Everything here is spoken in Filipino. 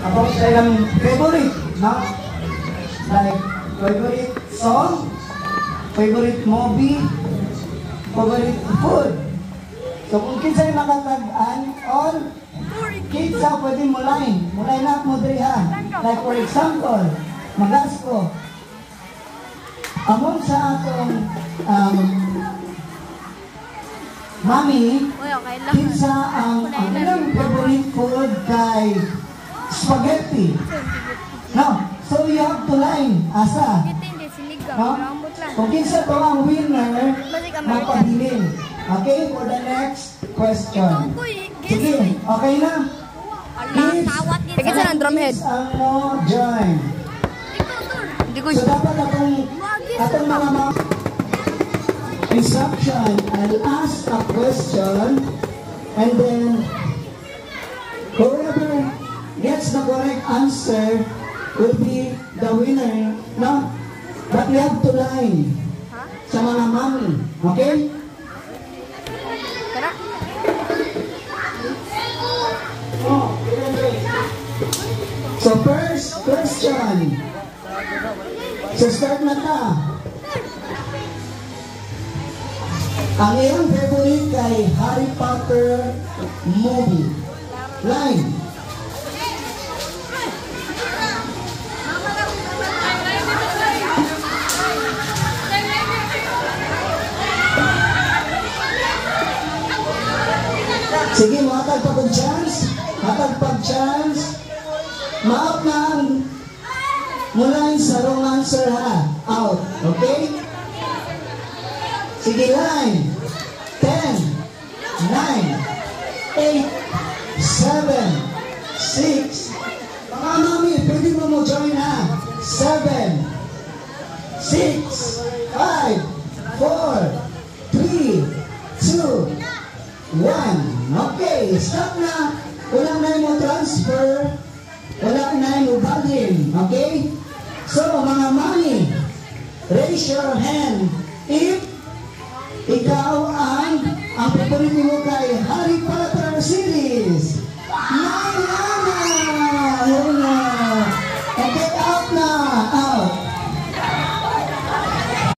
about kayong favorite, no? Like, favorite song, favorite movie, favorite food. So kung kinsa'y makatag-an, all kinsa pwede mulay na mo diri ha. Like for example, magasko. Among sa atong mami, kinsa ang ilang favorite food kay spaghetti. No, so you have to line asa. No? Kung kinsa to ang winner, magpabilin. Okay, for the next question. Sige, okay na? Kids, ang drumhead. Ang mo join. So dapat atong mga instruction, I'll ask a question and then whoever gets the correct answer will be the winner, no? But we have to line sa mga mami, okay? So first question. So start na ta. Ang iyong favorite kay Harry Potter movie. Line. Sige, matag pa kong chance. Matag pag chance. Maap na ang mula sa wrong answer ha. Out. Okay? Sige, line. 10, 9, 8, 7, 6. Mga mami, pwede mo join ha. 7, 6, 5, 4, 3, 2, 1. Okay, stop na. Walang na mo transfer. Walang na mo bagin. Okay? So, mga mami, raise your hand if ikaw ang paborito mo kay